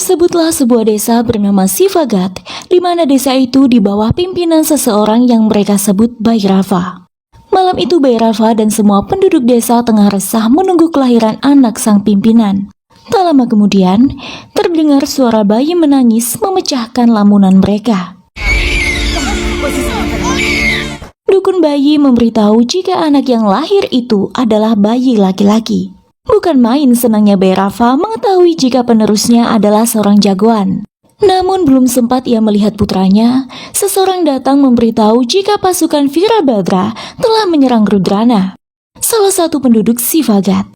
Tersebutlah sebuah desa bernama Sivagat, di mana desa itu di bawah pimpinan seseorang yang mereka sebut Bhairava. Malam itu Bhairava dan semua penduduk desa tengah resah menunggu kelahiran anak sang pimpinan. Tak lama kemudian, terdengar suara bayi menangis memecahkan lamunan mereka. Dukun bayi memberitahu jika anak yang lahir itu adalah bayi laki-laki. Bukan main senangnya Bhairava mengetahui jika penerusnya adalah seorang jagoan. Namun belum sempat ia melihat putranya, seseorang datang memberitahu jika pasukan Virabhadra telah menyerang Rudrana, salah satu penduduk Sivagat.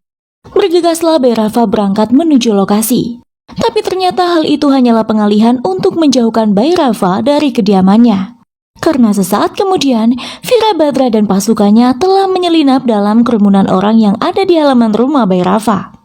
Bergegaslah Bhairava berangkat menuju lokasi. Tapi ternyata hal itu hanyalah pengalihan untuk menjauhkan Bhairava dari kediamannya. Karena sesaat kemudian, Virabhadra dan pasukannya telah menyelinap dalam kerumunan orang yang ada di halaman rumah Bhairava.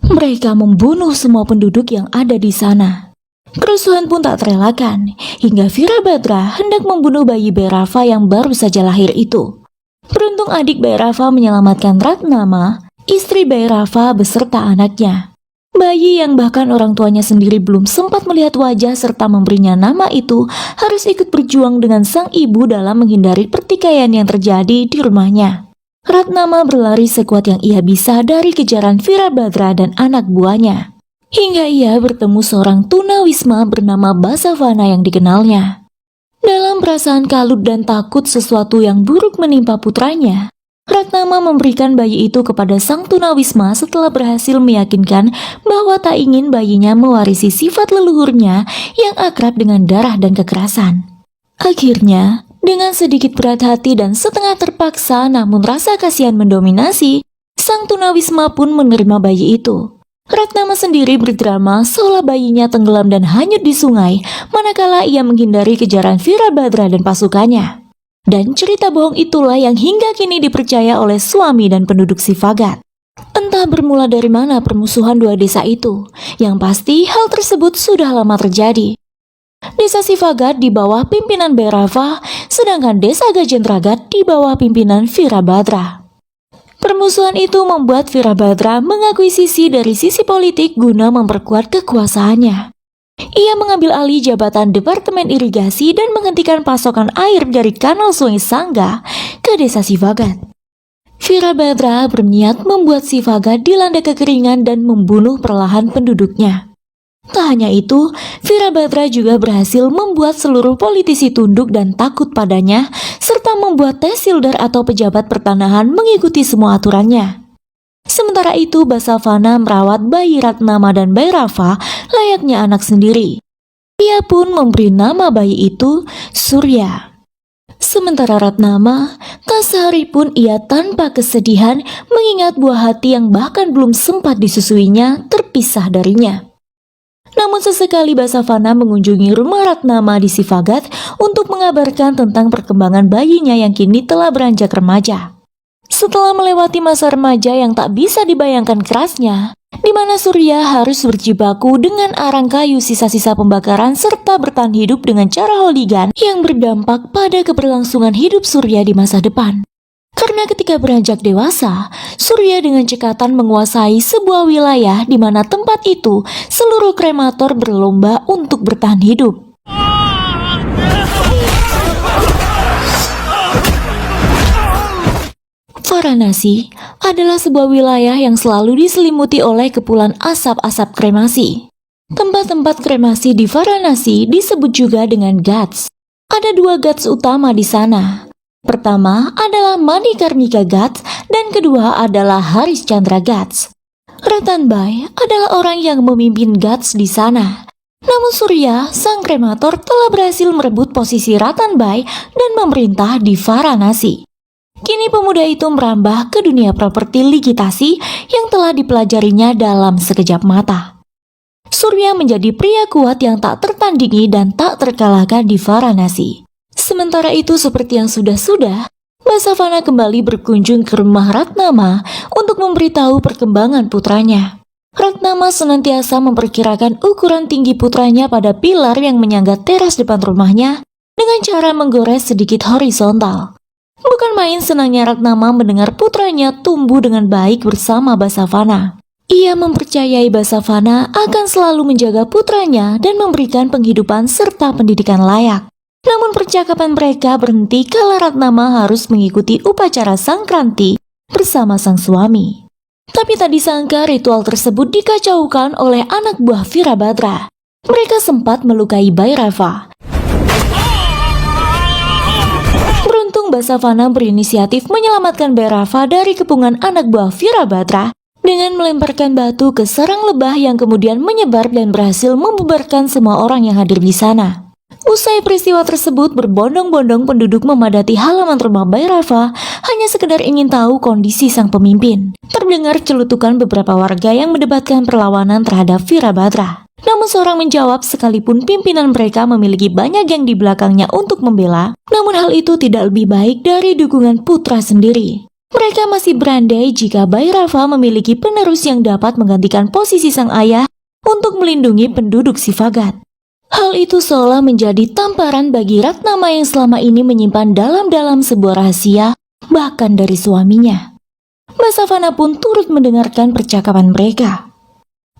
Mereka membunuh semua penduduk yang ada di sana. Kerusuhan pun tak terelakkan, hingga Virabhadra hendak membunuh bayi Bhairava yang baru saja lahir itu. Beruntung adik Bhairava menyelamatkan Ratnama, istri Bhairava beserta anaknya. Bayi yang bahkan orang tuanya sendiri belum sempat melihat wajah serta memberinya nama itu harus ikut berjuang dengan sang ibu dalam menghindari pertikaian yang terjadi di rumahnya. Ratnama berlari sekuat yang ia bisa dari kejaran Virabhadra dan anak buahnya. Hingga ia bertemu seorang tunawisma bernama Basavana yang dikenalnya. Dalam perasaan kalut dan takut sesuatu yang buruk menimpa putranya, Ratnama memberikan bayi itu kepada sang tunawisma setelah berhasil meyakinkan bahwa tak ingin bayinya mewarisi sifat leluhurnya yang akrab dengan darah dan kekerasan. Akhirnya, dengan sedikit berat hati dan setengah terpaksa namun rasa kasihan mendominasi, sang tunawisma pun menerima bayi itu. Ratnama sendiri berdrama seolah bayinya tenggelam dan hanyut di sungai, manakala ia menghindari kejaran Virabhadra dan pasukannya. Dan cerita bohong itulah yang hingga kini dipercaya oleh suami dan penduduk Sivagat. Entah bermula dari mana permusuhan dua desa itu, yang pasti hal tersebut sudah lama terjadi. Desa Sivagat di bawah pimpinan Bhairava, sedangkan desa Gajendragat di bawah pimpinan Virabhadra. Permusuhan itu membuat Virabhadra mengakuisisi dari sisi politik guna memperkuat kekuasaannya. Ia mengambil alih jabatan Departemen Irigasi dan menghentikan pasokan air dari kanal Sungai Sangga ke desa Sivagat. Virabhadra berniat membuat Sivagat dilanda kekeringan dan membunuh perlahan penduduknya. Tak hanya itu, Virabhadra juga berhasil membuat seluruh politisi tunduk dan takut padanya, serta membuat tehsildar atau pejabat pertanahan mengikuti semua aturannya. Sementara itu, Basavana merawat bayi Ratnama dan Bhairava layaknya anak sendiri. Ia pun memberi nama bayi itu Surya. Sementara Ratnama, tak sehari pun ia tanpa kesedihan mengingat buah hati yang bahkan belum sempat disusuinya terpisah darinya. Namun sesekali Basavana mengunjungi rumah Ratnama di Sivagat untuk mengabarkan tentang perkembangan bayinya yang kini telah beranjak remaja. Setelah melewati masa remaja yang tak bisa dibayangkan kerasnya, di mana Surya harus berjibaku dengan arang kayu sisa-sisa pembakaran serta bertahan hidup dengan cara holigan yang berdampak pada keberlangsungan hidup Surya di masa depan. Karena ketika beranjak dewasa, Surya dengan cekatan menguasai sebuah wilayah di mana tempat itu seluruh kremator berlomba untuk bertahan hidup. Varanasi adalah sebuah wilayah yang selalu diselimuti oleh kepulan asap-asap kremasi. Tempat-tempat kremasi di Varanasi disebut juga dengan ghats. Ada dua ghats utama di sana. Pertama adalah Manikarnika Ghats dan kedua adalah Harishchandra Ghats. Ratanbai adalah orang yang memimpin Ghats di sana. Namun Surya, sang kremator, telah berhasil merebut posisi Ratanbai dan memerintah di Varanasi. Kini pemuda itu merambah ke dunia properti ligitasi yang telah dipelajarinya dalam sekejap mata. Surya menjadi pria kuat yang tak tertandingi dan tak terkalahkan di Varanasi. Sementara itu, seperti yang sudah-sudah, Basavana kembali berkunjung ke rumah Ratnama untuk memberitahu perkembangan putranya. Ratnama senantiasa memperkirakan ukuran tinggi putranya pada pilar yang menyangga teras depan rumahnya dengan cara menggores sedikit horizontal. Bukan main senangnya Ratnama mendengar putranya tumbuh dengan baik bersama Basavana. Ia mempercayai Basavana akan selalu menjaga putranya dan memberikan penghidupan serta pendidikan layak. Namun percakapan mereka berhenti kala Ratnama harus mengikuti upacara Sangkranti bersama sang suami. Tapi tak disangka ritual tersebut dikacaukan oleh anak buah Virabhadra. Mereka sempat melukai Bhairava. Beruntung Basavana berinisiatif menyelamatkan Bhairava dari kepungan anak buah Virabhadra dengan melemparkan batu ke sarang lebah yang kemudian menyebar dan berhasil membubarkan semua orang yang hadir di sana. Usai peristiwa tersebut, berbondong-bondong penduduk memadati halaman rumah Bhairava hanya sekedar ingin tahu kondisi sang pemimpin. Terdengar celutukan beberapa warga yang mendebatkan perlawanan terhadap Virabhadra. Namun seorang menjawab, sekalipun pimpinan mereka memiliki banyak yang di belakangnya untuk membela, namun hal itu tidak lebih baik dari dukungan putra sendiri. Mereka masih berandai jika Bhairava memiliki penerus yang dapat menggantikan posisi sang ayah untuk melindungi penduduk Sivagat. Hal itu seolah menjadi tamparan bagi Ratnama yang selama ini menyimpan dalam-dalam sebuah rahasia, bahkan dari suaminya. Basavana pun turut mendengarkan percakapan mereka.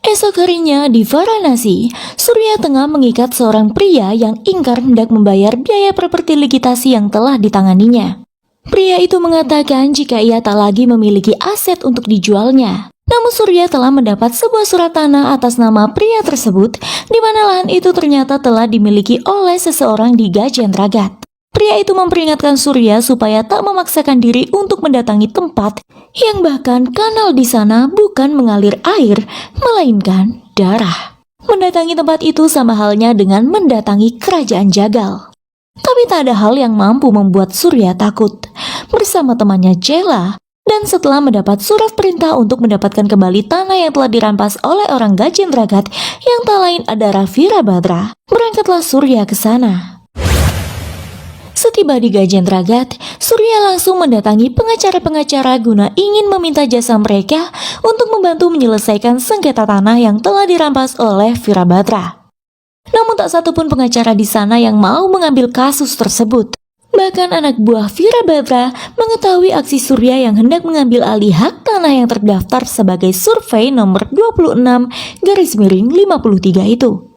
Esok harinya di Varanasi, Surya tengah mengikat seorang pria yang ingkar hendak membayar biaya properti ligitasi yang telah ditanganinya. Pria itu mengatakan jika ia tak lagi memiliki aset untuk dijualnya. Namun Surya telah mendapat sebuah surat tanah atas nama pria tersebut, di mana lahan itu ternyata telah dimiliki oleh seseorang di Gajendragat. Pria itu memperingatkan Surya supaya tak memaksakan diri untuk mendatangi tempat yang bahkan kanal di sana bukan mengalir air, melainkan darah. Mendatangi tempat itu sama halnya dengan mendatangi kerajaan Jagal. Tapi tak ada hal yang mampu membuat Surya takut. Bersama temannya Chela, dan setelah mendapat surat perintah untuk mendapatkan kembali tanah yang telah dirampas oleh orang Gajendragat yang tak lain adalah Virabhadra, berangkatlah Surya ke sana. Setiba di Gajendragat, Surya langsung mendatangi pengacara-pengacara guna ingin meminta jasa mereka untuk membantu menyelesaikan sengketa tanah yang telah dirampas oleh Virabhadra. Namun tak satupun pengacara di sana yang mau mengambil kasus tersebut. Bahkan anak buah Virabhadra mengetahui aksi Surya yang hendak mengambil alih hak tanah yang terdaftar sebagai survei nomor 26/53 itu.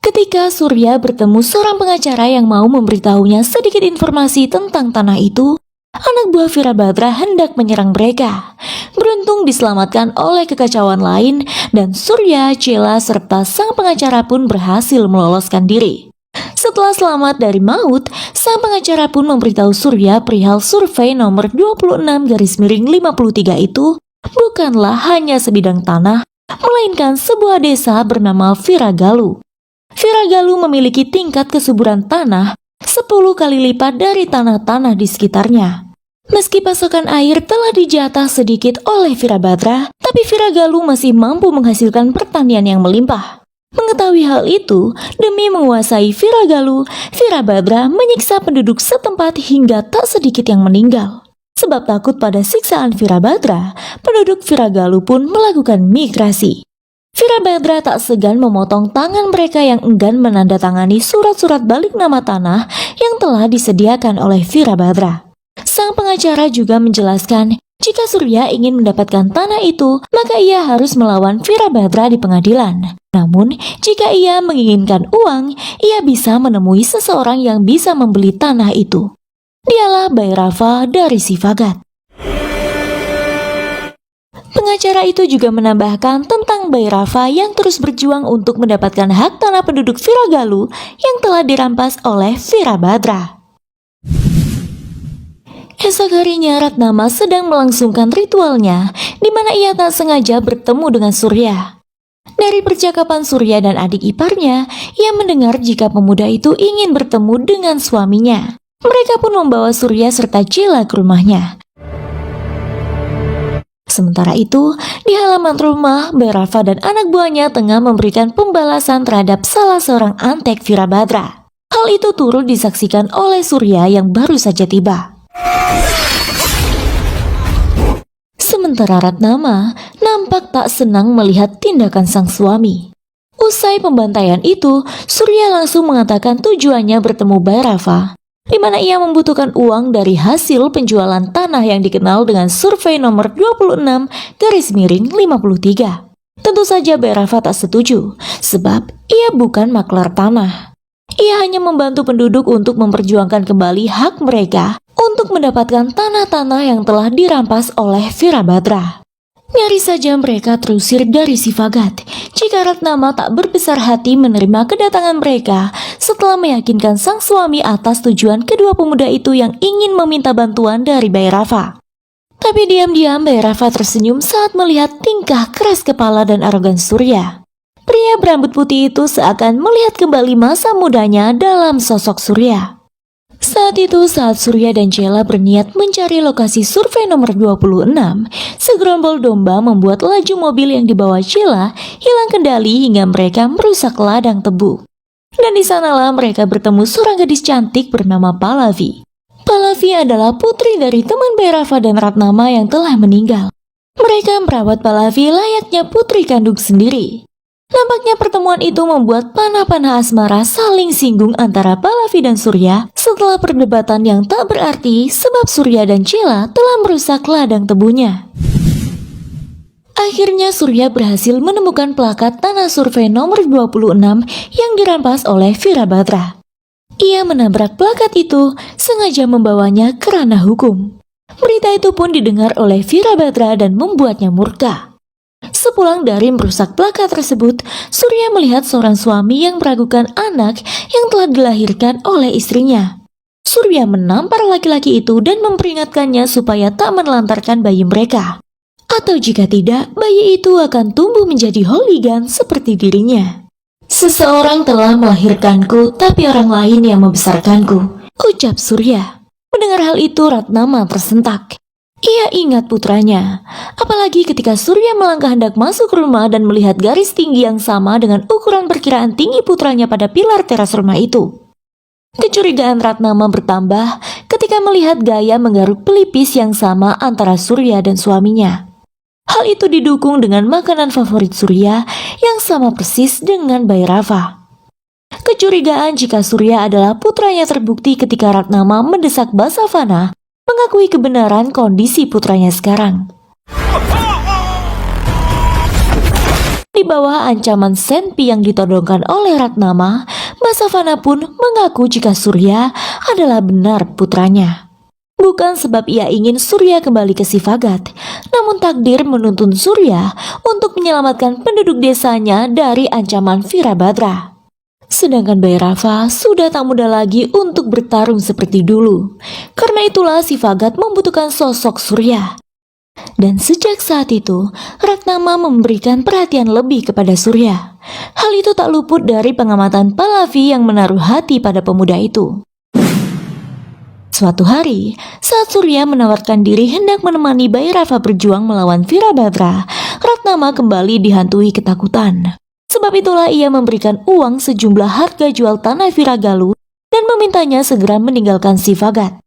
Ketika Surya bertemu seorang pengacara yang mau memberitahunya sedikit informasi tentang tanah itu, anak buah Virabhadra hendak menyerang mereka. Beruntung diselamatkan oleh kekacauan lain dan Surya, Chela, serta sang pengacara pun berhasil meloloskan diri. Setelah selamat dari maut, sang pengacara pun memberitahu Surya perihal survei nomor 26/53 itu bukanlah hanya sebidang tanah, melainkan sebuah desa bernama Viragalu. Viragalu memiliki tingkat kesuburan tanah 10 kali lipat dari tanah-tanah di sekitarnya. Meski pasokan air telah dijatah sedikit oleh Virabhadra, tapi Viragalu masih mampu menghasilkan pertanian yang melimpah. Mengetahui hal itu, demi menguasai Viragalu, Virabhadra menyiksa penduduk setempat hingga tak sedikit yang meninggal. Sebab takut pada siksaan Virabhadra, penduduk Viragalu pun melakukan migrasi. Virabhadra tak segan memotong tangan mereka yang enggan menandatangani surat-surat balik nama tanah yang telah disediakan oleh Virabhadra. Sang pengacara juga menjelaskan jika Surya ingin mendapatkan tanah itu, maka ia harus melawan Virabhadra di pengadilan. Namun, jika ia menginginkan uang, ia bisa menemui seseorang yang bisa membeli tanah itu. Dialah Bhairava dari Sivagat. Pengacara itu juga menambahkan tentang Bhairava yang terus berjuang untuk mendapatkan hak tanah penduduk Viragalu yang telah dirampas oleh Virabhadra. Esok harinya Ratnama sedang melangsungkan ritualnya, di mana ia tak sengaja bertemu dengan Surya. Dari percakapan Surya dan adik iparnya, ia mendengar jika pemuda itu ingin bertemu dengan suaminya. Mereka pun membawa Surya serta Chela ke rumahnya. Sementara itu, di halaman rumah, Bhairava dan anak buahnya tengah memberikan pembalasan terhadap salah seorang antek Virabhadra. Hal itu turut disaksikan oleh Surya yang baru saja tiba. Sementara Ratnama nampak tak senang melihat tindakan sang suami. Usai pembantaian itu, Surya langsung mengatakan tujuannya bertemu Bhairava, di mana ia membutuhkan uang dari hasil penjualan tanah yang dikenal dengan survei nomor 26/53. Tentu saja Bairava tak setuju, sebab ia bukan maklar tanah. Ia hanya membantu penduduk untuk memperjuangkan kembali hak mereka untuk mendapatkan tanah-tanah yang telah dirampas oleh Virabhadra. Nyaris saja mereka terusir dari Sivagat jika Ratnama tak berbesar hati menerima kedatangan mereka setelah meyakinkan sang suami atas tujuan kedua pemuda itu yang ingin meminta bantuan dari Bairava. Tapi diam-diam Bairava tersenyum saat melihat tingkah keras kepala dan arogan Surya. Pria berambut putih itu seakan melihat kembali masa mudanya dalam sosok Surya. Saat itu, saat Surya dan Cela berniat mencari lokasi survei nomor 26, segerombol domba membuat laju mobil yang dibawa Cela hilang kendali hingga mereka merusak ladang tebu. Dan di sanalah mereka bertemu seorang gadis cantik bernama Pallavi. Pallavi adalah putri dari teman Bairava dan Ratnama yang telah meninggal. Mereka merawat Pallavi layaknya putri kandung sendiri. Nampaknya pertemuan itu membuat panah-panah asmara saling singgung antara Pallavi dan Surya setelah perdebatan yang tak berarti sebab Surya dan Cela telah merusak ladang tebunya. Akhirnya Surya berhasil menemukan plakat tanah survei nomor 26 yang dirampas oleh Virabhadra. Ia menabrak plakat itu, sengaja membawanya ke ranah hukum. Berita itu pun didengar oleh Virabhadra dan membuatnya murka. Sepulang dari merusak plakat tersebut, Surya melihat seorang suami yang meragukan anak yang telah dilahirkan oleh istrinya. Surya menampar laki-laki itu dan memperingatkannya supaya tak menelantarkan bayi mereka. Atau jika tidak, bayi itu akan tumbuh menjadi hooligan seperti dirinya. "Seseorang telah melahirkanku, tapi orang lain yang membesarkanku," ucap Surya. Mendengar hal itu, Ratnama tersentak. Ia ingat putranya, apalagi ketika Surya melangkah hendak masuk rumah dan melihat garis tinggi yang sama dengan ukuran perkiraan tinggi putranya pada pilar teras rumah itu. Kecurigaan Ratnama bertambah ketika melihat gaya menggaruk pelipis yang sama antara Surya dan suaminya. Hal itu didukung dengan makanan favorit Surya yang sama persis dengan Bairava. Kecurigaan jika Surya adalah putranya terbukti ketika Ratnama mendesak Basavana mengakui kebenaran kondisi putranya sekarang. Di bawah ancaman senpi yang ditodongkan oleh Ratnama, Basavana pun mengaku jika Surya adalah benar putranya. Bukan sebab ia ingin Surya kembali ke Sivagat, namun takdir menuntun Surya untuk menyelamatkan penduduk desanya dari ancaman Virabhadra. Sedangkan Bairava sudah tak mudah lagi untuk bertarung seperti dulu. Karena itulah Sivagat membutuhkan sosok Surya. Dan sejak saat itu, Ratnama memberikan perhatian lebih kepada Surya. Hal itu tak luput dari pengamatan Pallavi yang menaruh hati pada pemuda itu. Suatu hari, saat Surya menawarkan diri hendak menemani Bairava berjuang melawan Virabhadra, Ratnama kembali dihantui ketakutan. Sebab itulah ia memberikan uang sejumlah harga jual tanah Viragalu dan memintanya segera meninggalkan Sivagat.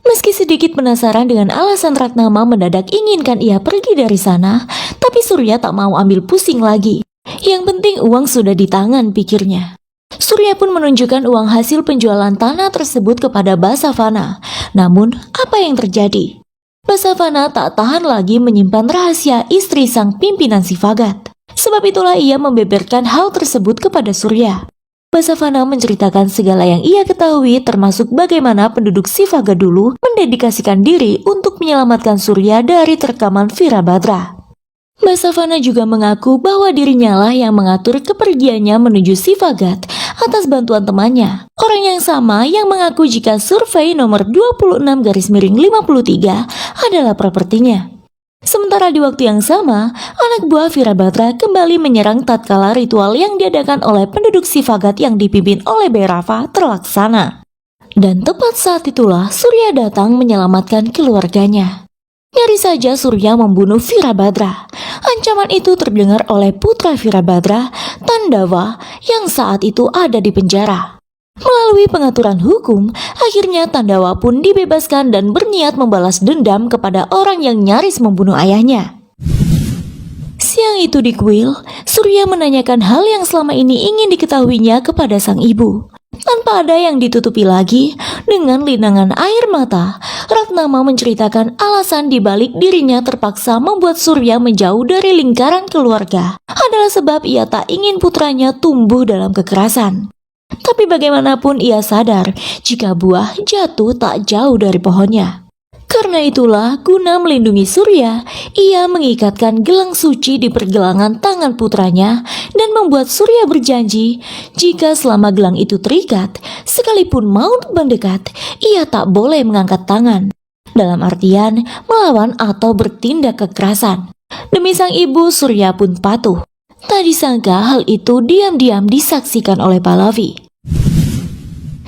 Meski sedikit penasaran dengan alasan Ratnama mendadak inginkan ia pergi dari sana, tapi Surya tak mau ambil pusing lagi. Yang penting uang sudah di tangan, pikirnya. Surya pun menunjukkan uang hasil penjualan tanah tersebut kepada Basavana. Namun, apa yang terjadi? Basavana tak tahan lagi menyimpan rahasia istri sang pimpinan Sivagat. Sebab itulah ia membeberkan hal tersebut kepada Surya. Basavana menceritakan segala yang ia ketahui termasuk bagaimana penduduk Sivagat dulu mendedikasikan diri untuk menyelamatkan Surya dari terkaman Virabhadra. Basavana juga mengaku bahwa dirinya lah yang mengatur kepergiannya menuju Sivagat atas bantuan temannya, orang yang sama yang mengaku jika survei nomor 26-53 adalah propertinya. Sementara di waktu yang sama, anak buah Virabhadra kembali menyerang tatkala ritual yang diadakan oleh penduduk Sivagat yang dipimpin oleh Bairava terlaksana. Dan tepat saat itulah Surya datang menyelamatkan keluarganya. Nyaris saja Surya membunuh Virabhadra. Ancaman itu terdengar oleh putra Virabhadra, Tandawa, yang saat itu ada di penjara. Melalui pengaturan hukum, akhirnya Tandawa pun dibebaskan dan berniat membalas dendam kepada orang yang nyaris membunuh ayahnya. Siang itu di kuil, Surya menanyakan hal yang selama ini ingin diketahuinya kepada sang ibu. Tanpa ada yang ditutupi lagi, dengan linangan air mata, Ratnama menceritakan alasan dibalik dirinya terpaksa membuat Surya menjauh dari lingkaran keluarga adalah sebab ia tak ingin putranya tumbuh dalam kekerasan. Tapi bagaimanapun ia sadar jika buah jatuh tak jauh dari pohonnya. Karena itulah, guna melindungi Surya, ia mengikatkan gelang suci di pergelangan tangan putranya dan membuat Surya berjanji jika selama gelang itu terikat, sekalipun maut mendekat, ia tak boleh mengangkat tangan. Dalam artian melawan atau bertindak kekerasan. Demi sang ibu, Surya pun patuh. Tak disangka hal itu diam-diam disaksikan oleh Pallavi.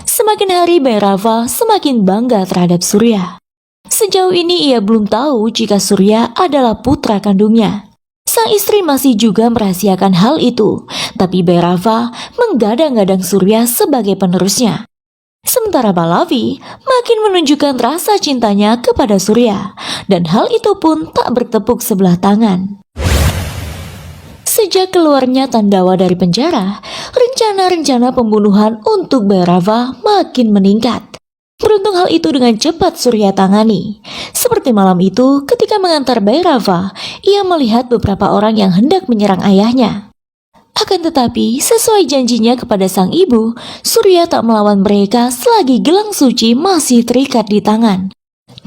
Semakin hari Bhairava semakin bangga terhadap Surya. Sejauh ini ia belum tahu jika Surya adalah putra kandungnya. Sang istri masih juga merahasiakan hal itu, tapi Bhairava menggadang-gadang Surya sebagai penerusnya. Sementara Pallavi makin menunjukkan rasa cintanya kepada Surya, dan hal itu pun tak bertepuk sebelah tangan. Sejak keluarnya Tandawa dari penjara, rencana-rencana pembunuhan untuk Bhairava makin meningkat. Beruntung hal itu dengan cepat Surya tangani. Seperti malam itu ketika mengantar Bhairava, ia melihat beberapa orang yang hendak menyerang ayahnya. Akan tetapi sesuai janjinya kepada sang ibu, Surya tak melawan mereka selagi gelang suci masih terikat di tangan.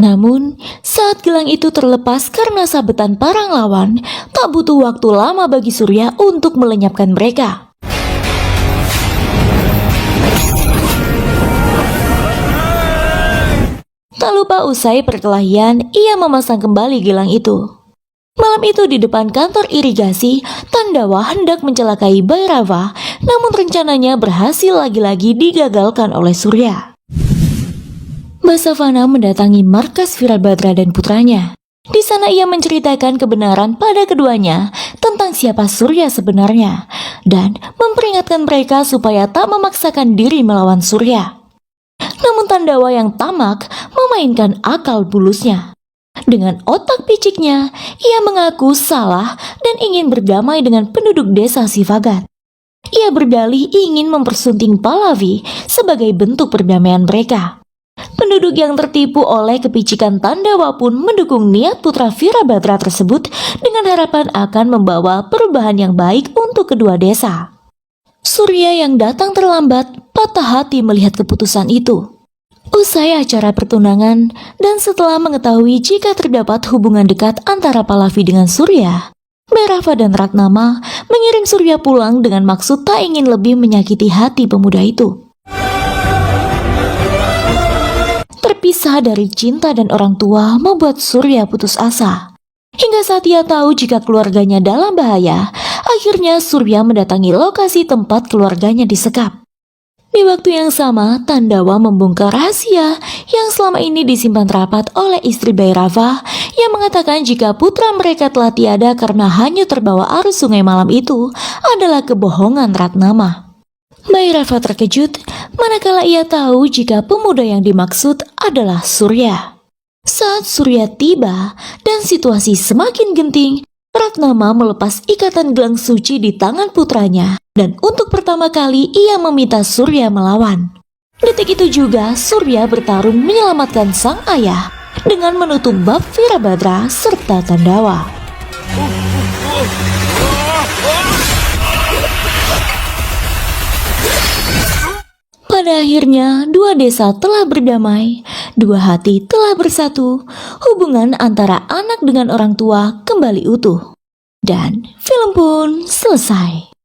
Namun saat gelang itu terlepas karena sabetan parang lawan, tak butuh waktu lama bagi Surya untuk melenyapkan mereka. Tak lupa usai perkelahian, ia memasang kembali gelang itu. Malam itu di depan kantor irigasi, Tandawa hendak mencelakai Bhairava, namun rencananya berhasil lagi-lagi digagalkan oleh Surya. Basavana mendatangi markas Virabhadra dan putranya. Di sana ia menceritakan kebenaran pada keduanya tentang siapa Surya sebenarnya, dan memperingatkan mereka supaya tak memaksakan diri melawan Surya. Namun Tandawa yang tamak memainkan akal bulusnya. Dengan otak piciknya, ia mengaku salah dan ingin berdamai dengan penduduk desa Sivagat. Ia berdalih ingin mempersunting Pallavi sebagai bentuk perdamaian mereka. Penduduk yang tertipu oleh kepicikan Tandawa pun mendukung niat putra Virabhadra tersebut dengan harapan akan membawa perubahan yang baik untuk kedua desa. Surya yang datang terlambat patah hati melihat keputusan itu. Usai acara pertunangan dan setelah mengetahui jika terdapat hubungan dekat antara Pallavi dengan Surya, Bhairava dan Ratnama mengirim Surya pulang dengan maksud tak ingin lebih menyakiti hati pemuda itu. Terpisah dari cinta dan orang tua membuat Surya putus asa. Hingga saat ia tahu jika keluarganya dalam bahaya, akhirnya Surya mendatangi lokasi tempat keluarganya disekap. Di waktu yang sama, Tandawa membongkar rahasia yang selama ini disimpan rapat oleh istri Bhairava yang mengatakan jika putra mereka telah tiada karena hanyut terbawa arus sungai malam itu adalah kebohongan Ratnama. Bhairava terkejut manakala ia tahu jika pemuda yang dimaksud adalah Surya. Saat Surya tiba dan situasi semakin genting, Ratnama melepas ikatan gelang suci di tangan putranya dan untuk pertama kali ia meminta Surya melawan. Detik itu juga Surya bertarung menyelamatkan sang ayah dengan menutup bab Virabhadra serta Tandawa. Pada akhirnya, dua desa telah berdamai, dua hati telah bersatu, hubungan antara anak dengan orang tua kembali utuh. Dan film pun selesai.